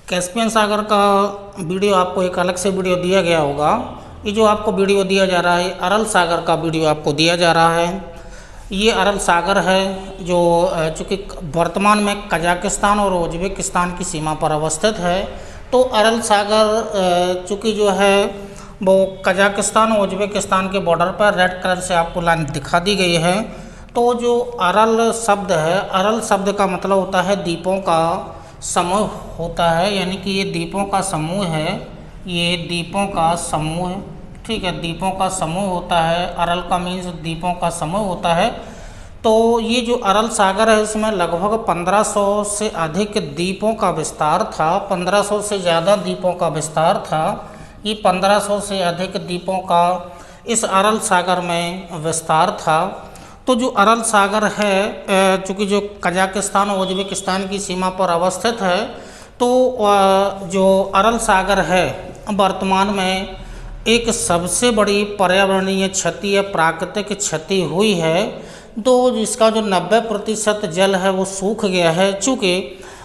Caspian सागर का video आपको एक अलग से वीडियो दिया गया होगा। ये जो आपको वीडियो दिया जा रहा है अरल सागर का वीडियो आपको दिया जा रहा है। ये अरल सागर है जो चूँकि वर्तमान में कजाकिस्तान और उज़्बेकिस्तान की सीमा पर अवस्थित है। तो अरल सागर चूँकि जो है वो कजाकिस्तान और उज़्बेकिस्तान के बॉर्डर पर रेड कलर से आपको लाइन दिखा दी गई है। तो जो अरल शब्द है, अरल शब्द का मतलब होता है द्वीपों का समूह होता है, यानी कि ये द्वीपों का समूह है। ये द्वीपों का समूह, ठीक है, द्वीपों का समूह होता है। अरल का मीन्स द्वीपों का समूह होता है। तो ये जो अरल सागर है इसमें लगभग 1500 से अधिक द्वीपों का विस्तार था। 1500 से ज़्यादा द्वीपों का विस्तार था। ये 1500 से अधिक द्वीपों का इस अरल सागर में विस्तार था। तो जो अरल सागर है चूँकि जो कजाकिस्तान और उज़्बेकिस्तान की सीमा पर अवस्थित है, तो जो अरल सागर है वर्तमान में एक सबसे बड़ी पर्यावरणीय क्षति या प्राकृतिक क्षति हुई है। तो इसका जो 90% जल है वो सूख गया है। चूँकि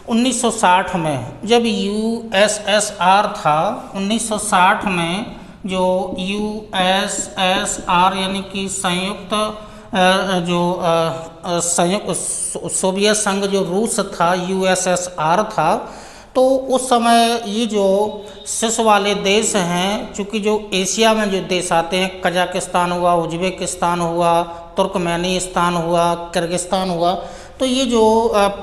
1960 में जब यूएसएसआर था, 1960 में जो यूएसएसआर यानी कि संयुक्त सोवियत संघ जो रूस था, यूएसएसआर था, तो उस समय ये जो शीर्ष वाले देश हैं, चूँकि जो एशिया में जो देश आते हैं, कजाकिस्तान हुआ, उज़्बेकिस्तान हुआ, तुर्कमेनिस्तान हुआ, किर्गिस्तान हुआ, तो ये जो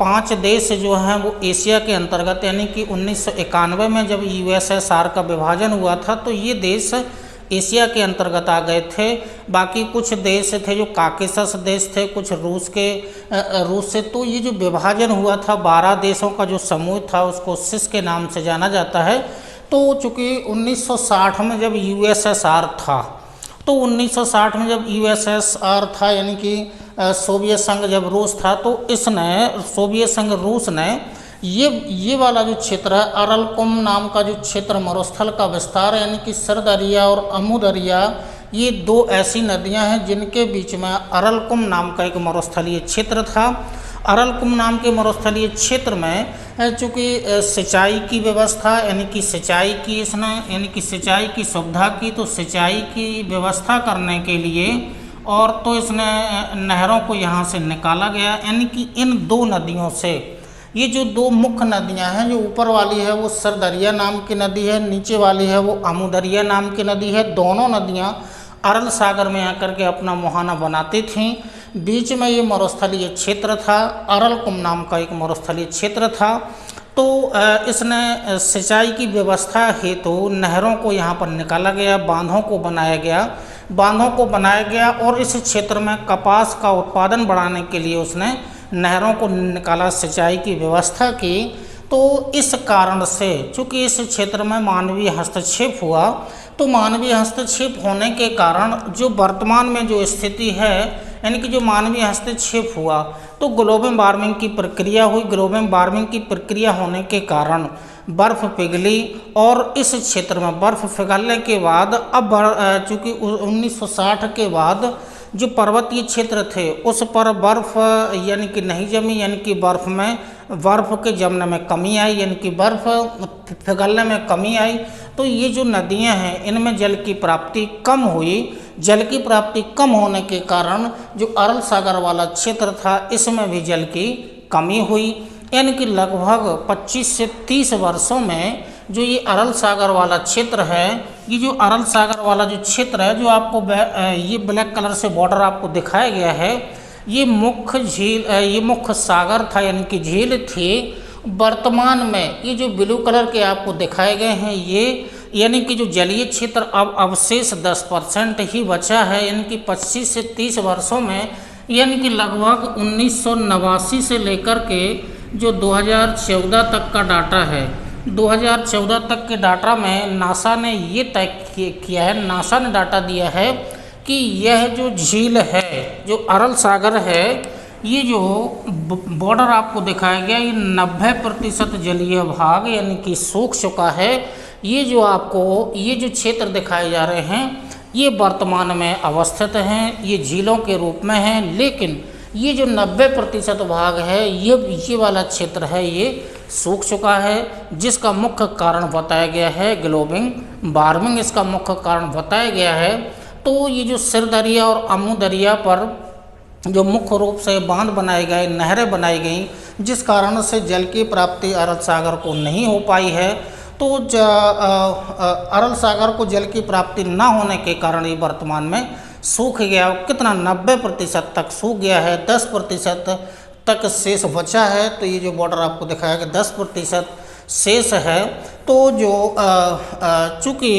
5 देश जो हैं वो एशिया के अंतर्गत, यानी कि 1991 में जब यूएसएसआर का विभाजन हुआ था तो ये देश एशिया के अंतर्गत आ गए थे। बाकी कुछ देश थे जो काकेशस देश थे, कुछ रूस से। तो ये जो विभाजन हुआ था 12 देशों का जो समूह था उसको सिस के नाम से जाना जाता है। तो चूँकि 1960 में जब यूएसएसआर था, तो 1960 में जब यूएसएसआर था यानी कि सोवियत संघ जब रूस था, तो इसने सोवियत संघ रूस ने ये वाला जो क्षेत्र है अरलकुम नाम का जो क्षेत्र मरुस्थल का विस्तार है, यानी कि सर दरिया और अमू दरिया, ये 2 ऐसी नदियां हैं जिनके बीच में अरलकुम नाम का एक मरुस्थलीय क्षेत्र था। अरलकुम नाम के मरुस्थलीय क्षेत्र में चूँकि सिंचाई की व्यवस्था यानी कि सिंचाई की इसने यानी कि सिंचाई की सुविधा की, तो सिंचाई की व्यवस्था करने के लिए और तो इसने नहरों को यहाँ से निकाला गया। यानी कि इन 2 नदियों से, ये जो 2 मुख्य नदियां हैं, जो ऊपर वाली है वो सर दरिया नाम की नदी है, नीचे वाली है वो अमू दरिया नाम की नदी है। दोनों नदियां अरल सागर में आकर के अपना मुहाना बनाती थीं। बीच में ये मरुस्थलीय क्षेत्र था, अरलकुम नाम का एक मरुस्थलीय क्षेत्र था। तो इसने सिंचाई की व्यवस्था हेतु नहरों को यहाँ पर निकाला गया, बांधों को बनाया गया और इस क्षेत्र में कपास का उत्पादन बढ़ाने के लिए उसने नहरों को निकाला, सिंचाई की व्यवस्था की। तो इस कारण से चूँकि इस क्षेत्र में मानवीय हस्तक्षेप हुआ, तो मानवीय हस्तक्षेप होने के कारण जो वर्तमान में जो स्थिति है, यानी कि जो मानवीय हस्तक्षेप हुआ तो ग्लोबल वार्मिंग की प्रक्रिया हुई। ग्लोबल वार्मिंग की प्रक्रिया होने के कारण बर्फ़ पिघली और इस क्षेत्र में बर्फ़ पिघलने के बाद अब चूँकि 1960 के बाद जो पर्वतीय क्षेत्र थे उस पर बर्फ़ यानी कि नहीं जमी, यानी कि बर्फ़ के जमने में कमी आई, यानी कि बर्फ़ पिघलने में कमी आई। तो ये जो नदियां हैं इनमें जल की प्राप्ति कम हुई। जल की प्राप्ति कम होने के कारण जो अरल सागर वाला क्षेत्र था इसमें भी जल की कमी हुई। यानी कि लगभग 25 से 30 वर्षों में जो ये अरल सागर वाला क्षेत्र है, ये जो अरल सागर वाला जो क्षेत्र है, जो आपको ये ब्लैक कलर से बॉर्डर आपको दिखाया गया है, ये मुख्य सागर था यानी कि झील थी। वर्तमान में ये जो ब्लू कलर के आपको दिखाए गए हैं ये यानी कि जो जलीय क्षेत्र अब अवशेष 10% ही बचा है। यानी कि 25 से 30 वर्षों में, यानी कि लगभग 1989 से लेकर के जो 2014 तक का डाटा है, 2014 तक के डाटा में नासा ने ये तय किया है, नासा ने डाटा दिया है कि यह जो झील है, जो अरल सागर है, ये जो बॉर्डर आपको दिखाया गया ये 90% जलीय भाग यानी कि सूख चुका है। ये जो आपको ये जो क्षेत्र दिखाए जा रहे हैं ये वर्तमान में अवस्थित हैं, ये झीलों के रूप में हैं, लेकिन ये जो 90% भाग है ये वाला क्षेत्र है ये सूख चुका है, जिसका मुख्य कारण बताया गया है ग्लोबल वार्मिंग, इसका मुख्य कारण बताया गया है। तो ये जो सिर दरिया और अमू दरिया पर जो मुख्य रूप से बांध बनाए गए, नहरें बनाई गई, जिस कारण से जल की प्राप्ति अरब सागर को नहीं हो पाई है। तो अरब सागर को जल की प्राप्ति ना होने के कारण ये वर्तमान में सूख गया। कितना 90% तक सूख गया है, 10% तक शेष बचा है। तो ये जो बॉर्डर आपको दिखाया कि 10% शेष है। तो जो चूँकि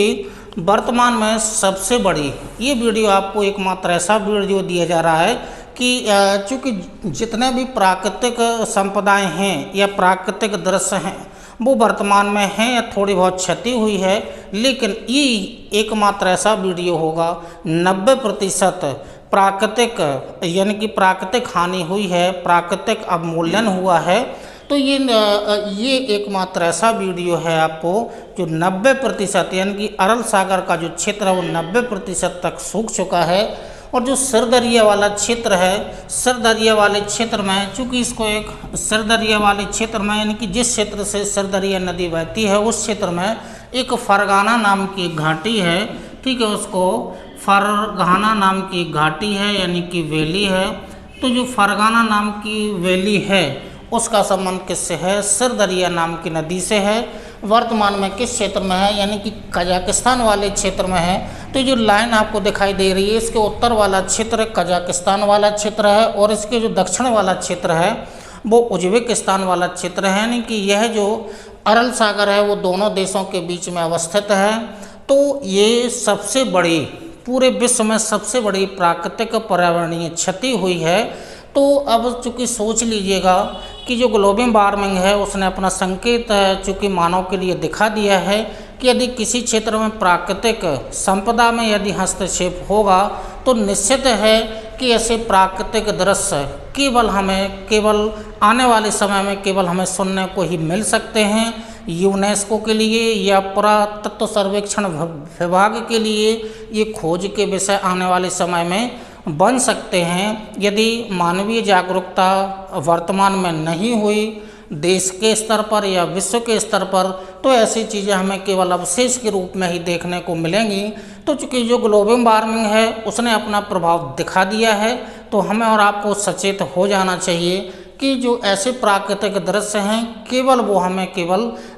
वर्तमान में सबसे बड़ी ये वीडियो आपको एकमात्र ऐसा वीडियो दिया जा रहा है कि चूँकि जितने भी प्राकृतिक संपदाएं हैं या प्राकृतिक दृश्य हैं वो वर्तमान में हैं या थोड़ी बहुत क्षति हुई है, लेकिन ये एकमात्र ऐसा वीडियो होगा 90% प्राकृतिक यानी कि प्राकृतिक हानि हुई है, प्राकृतिक अवमूल्यन हुआ है। तो ये एकमात्र ऐसा वीडियो है आपको जो 90% यानी कि अरब सागर का जो क्षेत्र है वो 90% तक सूख चुका है। और जो सिरदरिया वाला क्षेत्र है, सिरदरिया वाले क्षेत्र में चूँकि इसको एक सिरदरिया वाले क्षेत्र में यानी कि जिस क्षेत्र से सिरदरिया नदी बहती है उस क्षेत्र में एक फरगाना नाम की घाटी है, ठीक है, उसको फरगाना नाम की घाटी है यानी कि वैली है। तो जो फरगाना नाम की वैली है उसका संबंध किससे है? सिरदरिया नाम की नदी से है। वर्तमान में किस क्षेत्र में है? यानी कि कजाकिस्तान वाले क्षेत्र में है। तो जो लाइन आपको दिखाई दे रही है इसके उत्तर वाला क्षेत्र कजाकिस्तान वाला क्षेत्र है और इसके जो दक्षिण वाला क्षेत्र है वो उज्बेकिस्तान वाला क्षेत्र है। यानी कि यह जो अरब सागर है वो दोनों देशों के बीच में अवस्थित है। तो ये सबसे बड़ी, पूरे विश्व में सबसे बड़ी प्राकृतिक पर्यावरणीय क्षति हुई है। तो अब चूँकि सोच लीजिएगा कि जो ग्लोबल वार्मिंग है उसने अपना संकेत चूँकि मानव के लिए दिखा दिया है कि यदि किसी क्षेत्र में प्राकृतिक संपदा में यदि हस्तक्षेप होगा तो निश्चित है कि ऐसे प्राकृतिक दृश्य केवल आने वाले समय में केवल हमें सुनने को ही मिल सकते हैं। यूनेस्को के लिए या पुरातत्व सर्वेक्षण विभाग के लिए ये खोज के विषय आने वाले समय में बन सकते हैं। यदि मानवीय जागरूकता वर्तमान में नहीं हुई देश के स्तर पर या विश्व के स्तर पर तो ऐसी चीज़ें हमें केवल अवशेष के रूप में ही देखने को मिलेंगी। तो चूँकि जो ग्लोबल वार्मिंग है उसने अपना प्रभाव दिखा दिया है तो हमें और आपको सचेत हो जाना चाहिए कि जो ऐसे प्राकृतिक दृश्य हैं केवल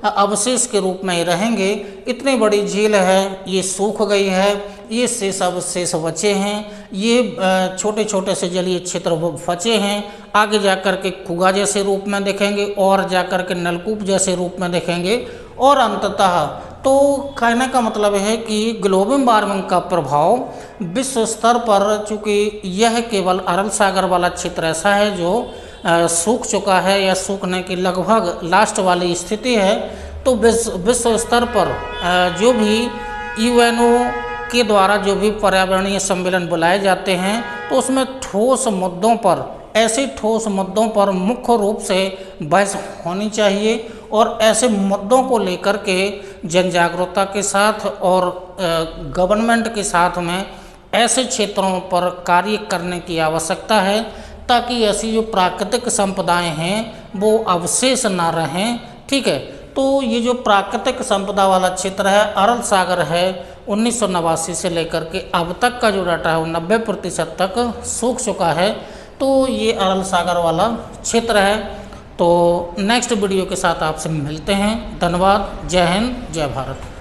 अवशेष के रूप में ही रहेंगे। इतनी बड़ी झील है ये सूख गई है, ये शेष अवशेष बचे हैं, ये छोटे छोटे से जलीय क्षेत्र बचे हैं। आगे जाकर के कुआ जैसे रूप में दिखेंगे और जाकर के नलकूप जैसे रूप में दिखेंगे। और अंततः तो कहने का मतलब है कि ग्लोबल वार्मिंग का प्रभाव विश्व स्तर पर, चूँकि यह केवल अरब सागर वाला क्षेत्र ऐसा है जो सूख चुका है या सूखने की लगभग लास्ट वाली स्थिति है। तो विश्व स्तर पर जो भी यूएनओ के द्वारा जो भी पर्यावरणीय सम्मेलन बुलाए जाते हैं तो उसमें ऐसे ठोस मुद्दों पर मुख्य रूप से बहस होनी चाहिए और ऐसे मुद्दों को लेकर के जन जागरूकता के साथ और गवर्नमेंट के साथ में ऐसे क्षेत्रों पर कार्य करने की आवश्यकता है ताकि ऐसी जो प्राकृतिक संपदाएं हैं वो अवशेष ना रहें। ठीक है, तो ये जो प्राकृतिक संपदा वाला क्षेत्र है अरब सागर है 1989 से लेकर के अब तक का जो डाटा है वो 90% तक सूख चुका है। तो ये अरब सागर वाला क्षेत्र है। तो नेक्स्ट वीडियो के साथ आपसे मिलते हैं। धन्यवाद। जय हिंद, जय भारत।